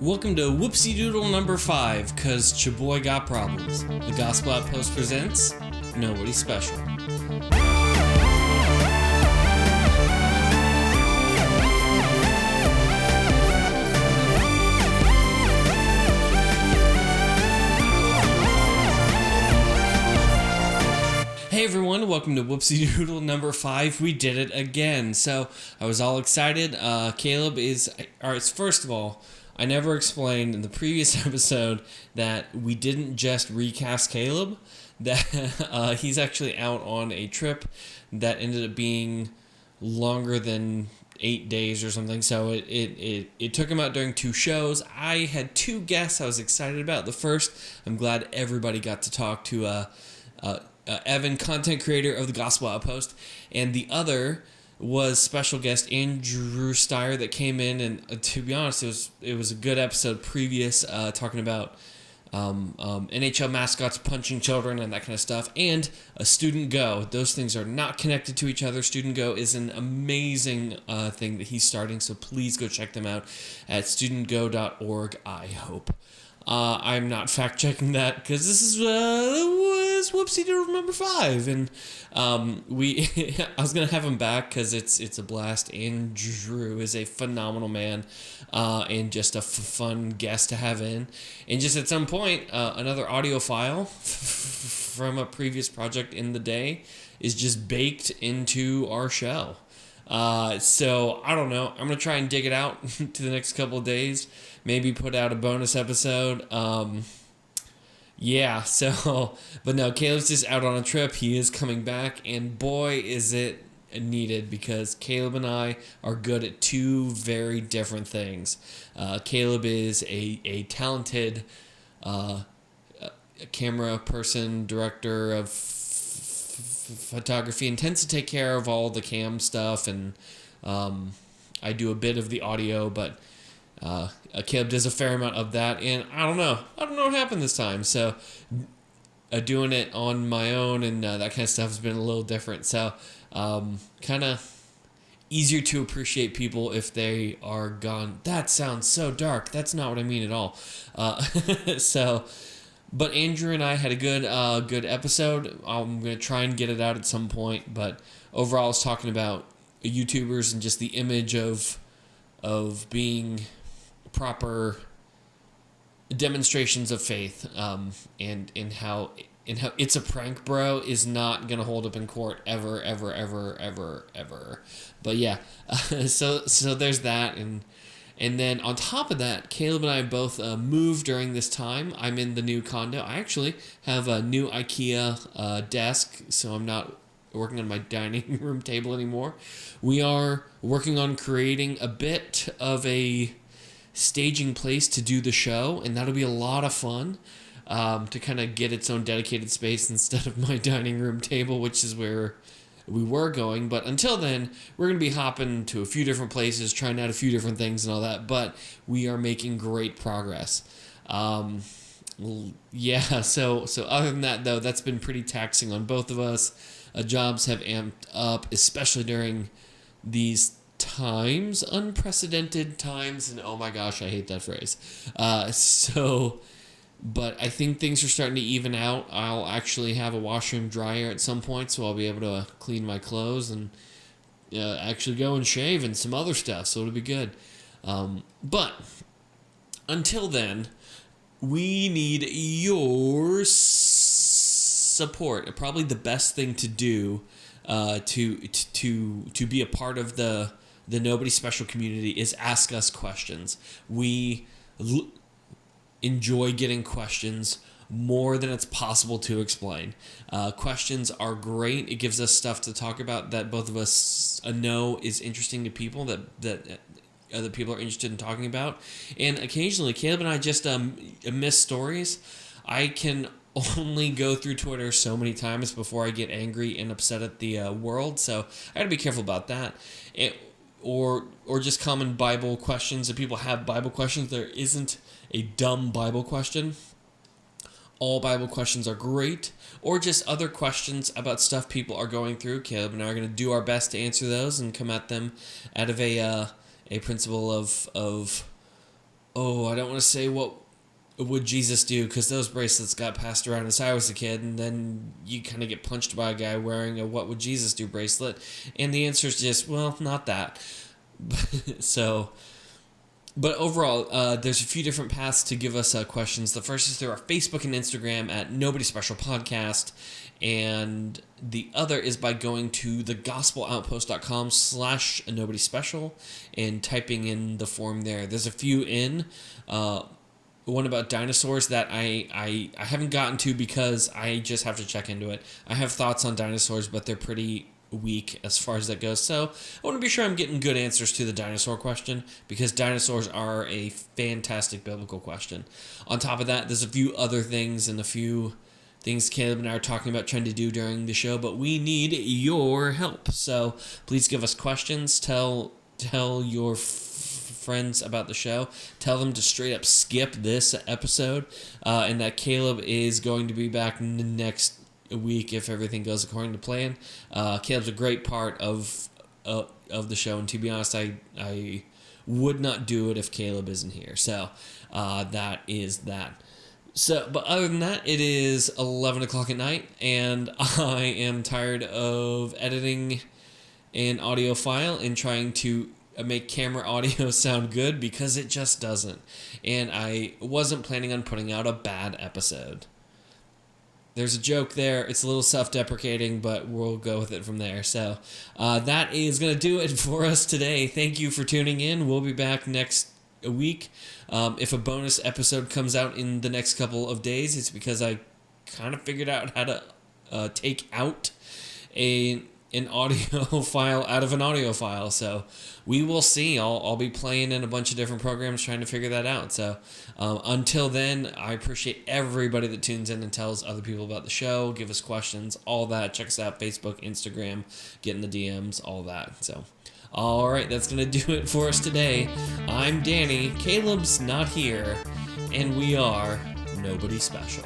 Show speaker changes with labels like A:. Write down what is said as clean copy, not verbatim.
A: Welcome to Whoopsidoodle number 5, cause Chaboy got problems. The Gospel Outpost presents Nobody Special. Hey everyone, welcome to Whoopsidoodle number 5. We did it again. So I was all excited. Caleb is, alright, first of all, I never explained in the previous episode that we didn't just recast Caleb, that he's actually out on a trip that ended up being longer than 8 days or something. So it took him out during 2 shows. I had 2 guests I was excited about. The first, I'm glad everybody got to talk to Evan, content creator of the Gospel Outpost, and the other was special guest Andrew Steier that came in, and to be honest, it was a good episode previous, talking about NHL mascots punching children and that kind of stuff, and a Student Go. Those things are not connected to each other. Student Go is an amazing thing that he's starting, so please go check them out at studentgo.org, I hope. I'm not fact-checking that because this is Whoopsie-doodle number 5, and I was gonna have him back because it's a blast. Andrew is a phenomenal man, and just a fun guest to have in. And just at some point, another audio file from a previous project in the day is just baked into our show. So I don't know. I'm gonna try and dig it out to the next couple of days. Maybe put out a bonus episode. Yeah. So, but no, Caleb's just out on a trip. He is coming back, and boy, is it needed because Caleb and I are good at 2 very different things. Caleb is a talented camera person, director of photography, and tends to take care of all the cam stuff, and I do a bit of the audio, but Caleb does a fair amount of that, and I don't know what happened this time, so doing it on my own and that kind of stuff has been a little different, so kind of easier to appreciate people if they are gone. That sounds so dark. That's not what I mean at all. So but Andrew and I had a good episode. I'm going to try and get it out at some point. But overall, I was talking about YouTubers and just the image of being proper demonstrations of faith, and how it's a prank, bro, is not going to hold up in court ever. But yeah, so there's that, and then on top of that, Caleb and I both moved during this time. I'm in the new condo. I actually have a new IKEA desk, so I'm not working on my dining room table anymore. We are working on creating a bit of a staging place to do the show, and that'll be a lot of fun, to kind of get its own dedicated space instead of my dining room table, which is where we were going. But until then, we're going to be hopping to a few different places, trying out a few different things and all that, but we are making great progress. Yeah, so other than that, though, that's been pretty taxing on both of us. Jobs have amped up, especially during these times, unprecedented times, and oh my gosh, I hate that phrase. But I think things are starting to even out. I'll actually have a washroom dryer at some point, so I'll be able to clean my clothes and actually go and shave and some other stuff, so it'll be good. But until then, we need your support. Probably the best thing to do to be a part of the Nobody Special community is ask us questions. We enjoy getting questions more than it's possible to explain. Questions are great. It gives us stuff to talk about that both of us know is interesting to people, that other people are interested in talking about. And occasionally, Caleb and I just miss stories. I can only go through Twitter so many times before I get angry and upset at the world, so I gotta be careful about that. Or just common Bible questions. If people have Bible questions, there isn't a dumb Bible question. All Bible questions are great. Or just other questions about stuff people are going through. Caleb and I are going to do our best to answer those and come at them out of a principle of I don't want to say what would Jesus do, because those bracelets got passed around as I was a kid, and then you kind of get punched by a guy wearing a what would Jesus do bracelet, and the answer is just, well, not that. So, but overall, there's a few different paths to give us questions. The first is through our Facebook and Instagram at Nobody Special Podcast, and the other is by going to thegospeloutpost.com/Nobody Special and typing in the form there. There's a few in. One about dinosaurs that I haven't gotten to because I just have to check into it. I have thoughts on dinosaurs, but they're pretty weak as far as that goes. So I want to be sure I'm getting good answers to the dinosaur question, because dinosaurs are a fantastic biblical question. On top of that, there's a few other things and a few things Caleb and I are talking about trying to do during the show, but we need your help. So please give us questions. Tell your friends about the show. Tell them to straight up skip this episode, and that Caleb is going to be back next week if everything goes according to plan. Caleb's a great part of the show, and to be honest, I would not do it if Caleb isn't here. So that is that. So, but other than that, it is 11 o'clock at night, and I am tired of editing an audio file and trying to make camera audio sound good, because it just doesn't. And I wasn't planning on putting out a bad episode. There's a joke there. It's a little self-deprecating, but we'll go with it from there. So that is going to do it for us today. Thank you for tuning in. We'll be back next week. If a bonus episode comes out in the next couple of days, it's because I kind of figured out how to take out an audio file out of an audio file. So we will see. I'll be playing in a bunch of different programs trying to figure that out. So until then, I appreciate everybody that tunes in and tells other people about the show, give us questions, all that. Check us out, Facebook, Instagram, get in the DMs, all that. So all right, that's going to do it for us today. I'm Danny. Caleb's not here, and we are Nobody Special.